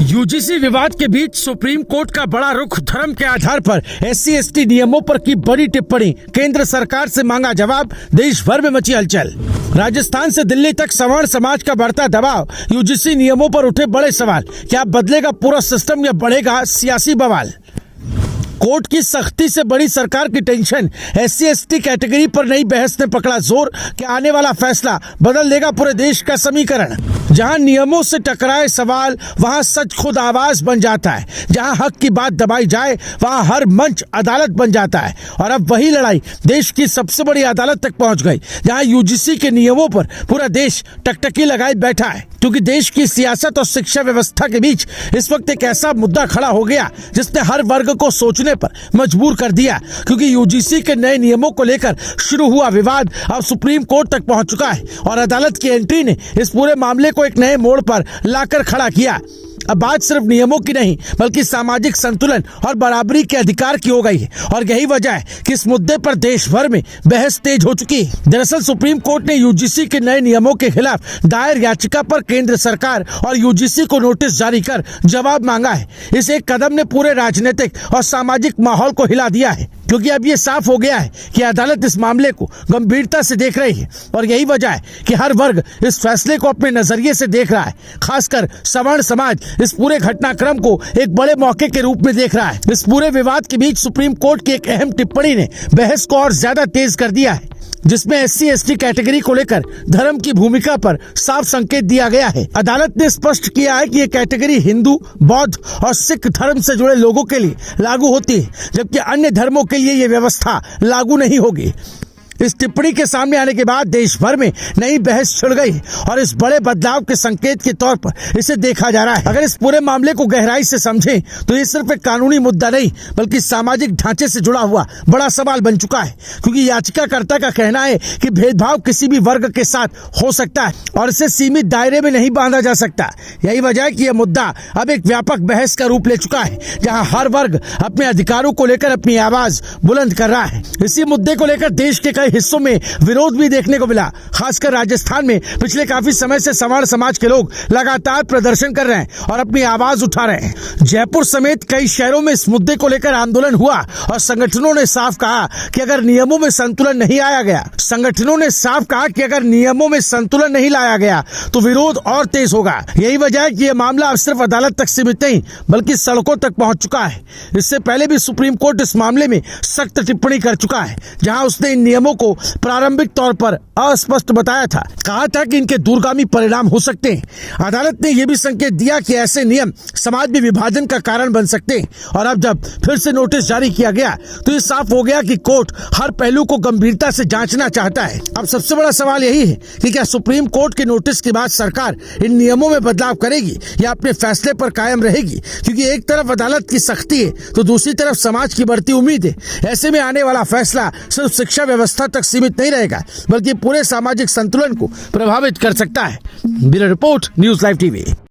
UGC विवाद के बीच supreme court का बड़ा रुख, धर्म के आधार पर SC/ST नियमों पर की बड़ी टिप्पणी, केंद्र सरकार से मांगा जवाब, देश भर में मची हलचल। राजस्थान से दिल्ली तक सवर्ण समाज का बढ़ता दबाव, यूजीसी नियमों पर उठे बड़े सवाल, क्या बदलेगा पूरा सिस्टम या बढ़ेगा सियासी बवाल। कोर्ट की सख्ती से बड़ी सरकार की टेंशन, SC/ST कैटेगरी पर नई बहस ने पकड़ा जोर कि आने वाला फैसला बदल देगा पूरे देश का समीकरण। जहां नियमों से टकराए सवाल, वहां सच खुद आवाज बन जाता है। जहां हक की बात दबाई जाए, वहां हर मंच अदालत बन जाता है। और अब वही लड़ाई देश की सबसे बड़ी अदालत तक पहुंच गई, जहां यूजीसी के नियमों पर पूरा देश टकटकी लगाए बैठा है। क्योंकि देश की सियासत और शिक्षा व्यवस्था के बीच इस वक्त एक ऐसा मुद्दा खड़ा हो गया जिसने हर वर्ग को सोचने पर मजबूर कर दिया। क्योंकि यूजीसी के नए नियमों को लेकर शुरू हुआ विवाद अब सुप्रीम कोर्ट तक पहुंच चुका है और अदालत की एंट्री ने इस पूरे मामले को एक नए मोड़ पर लाकर खड़ा किया। अब बात सिर्फ नियमों की नहीं, बल्कि सामाजिक संतुलन और बराबरी के अधिकार की हो गई है। और यही वजह है कि इस मुद्दे पर देश भर में बहस तेज हो चुकी है। दरअसल सुप्रीम कोर्ट ने यूजीसी के नए नियमों के खिलाफ दायर याचिका पर केंद्र सरकार और यूजीसी को नोटिस जारी कर जवाब मांगा है। इस एक कदम ने पूरे राजनीतिक और सामाजिक माहौल को हिला दिया है, क्योंकि अब ये साफ हो गया है कि अदालत इस मामले को गंभीरता से देख रही है। और यही वजह है कि हर वर्ग इस फैसले को अपने नजरिए से देख रहा है। खासकर सवर्ण समाज इस पूरे घटनाक्रम को एक बड़े मौके के रूप में देख रहा है। इस पूरे विवाद के बीच सुप्रीम कोर्ट की एक अहम टिप्पणी ने बहस को और ज्यादा तेज कर दिया है, जिसमें SC/ST कैटेगरी को लेकर धर्म की भूमिका पर साफ संकेत दिया गया है। अदालत ने स्पष्ट किया है कि ये कैटेगरी हिंदू, बौद्ध और सिख धर्म से जुड़े लोगों के लिए लागू होती है, जबकि अन्य धर्मों के लिए ये व्यवस्था लागू नहीं होगी। इस टिप्पणी के सामने आने के बाद देश भर में नई बहस छिड़ गई है और इस बड़े बदलाव के संकेत के तौर पर इसे देखा जा रहा है। अगर इस पूरे मामले को गहराई से समझें तो ये सिर्फ एक कानूनी मुद्दा नहीं, बल्कि सामाजिक ढांचे से जुड़ा हुआ बड़ा सवाल बन चुका है। क्योंकि याचिकाकर्ता का कहना है कि भेदभाव किसी भी वर्ग के साथ हो सकता है और इसे सीमित दायरे में नहीं बांधा जा सकता। यही वजह है कि यह मुद्दा अब एक व्यापक बहस का रूप ले चुका है, जहाँ हर वर्ग अपने अधिकारों को लेकर अपनी आवाज बुलंद कर रहा है। इसी मुद्दे को लेकर देश के हिस्सों में विरोध भी देखने को मिला। खासकर राजस्थान में पिछले काफी समय से सवर्ण समाज के लोग लगातार प्रदर्शन कर रहे हैं और अपनी आवाज उठा रहे हैं। जयपुर समेत कई शहरों में इस मुद्दे को लेकर आंदोलन हुआ और संगठनों ने साफ कहा कि अगर नियमों में संतुलन नहीं लाया गया तो विरोध और तेज होगा। यही वजह है कि यह मामला अब सिर्फ अदालत तक सीमित नहीं, बल्कि सड़कों तक पहुंच चुका है। इससे पहले भी सुप्रीम कोर्ट इस मामले में सख्त टिप्पणी कर चुका है, जहां उसने इन नियमों को प्रारंभिक तौर पर अस्पष्ट बताया था। कहा था कि इनके दूरगामी परिणाम हो सकते हैं। अदालत ने यह भी संकेत दिया कि ऐसे नियम समाज में विभाजन का कारण बन सकते हैं। और अब जब फिर से नोटिस जारी किया गया तो ये साफ हो गया कि कोर्ट हर पहलू को गंभीरता से जांचना चाहता है। अब सबसे बड़ा सवाल यही है कि क्या सुप्रीम कोर्ट के नोटिस के बाद सरकार इन नियमों में बदलाव करेगी या अपने फैसले पर कायम रहेगी। क्योंकि एक तरफ अदालत की सख्ती है तो दूसरी तरफ समाज की बढ़ती उम्मीद है। ऐसे में आने वाला फैसला सिर्फ शिक्षा व्यवस्था तक सीमित नहीं रहेगा, बल्कि पूरे सामाजिक संतुलन को प्रभावित कर सकता है। Bureau report, news live TV.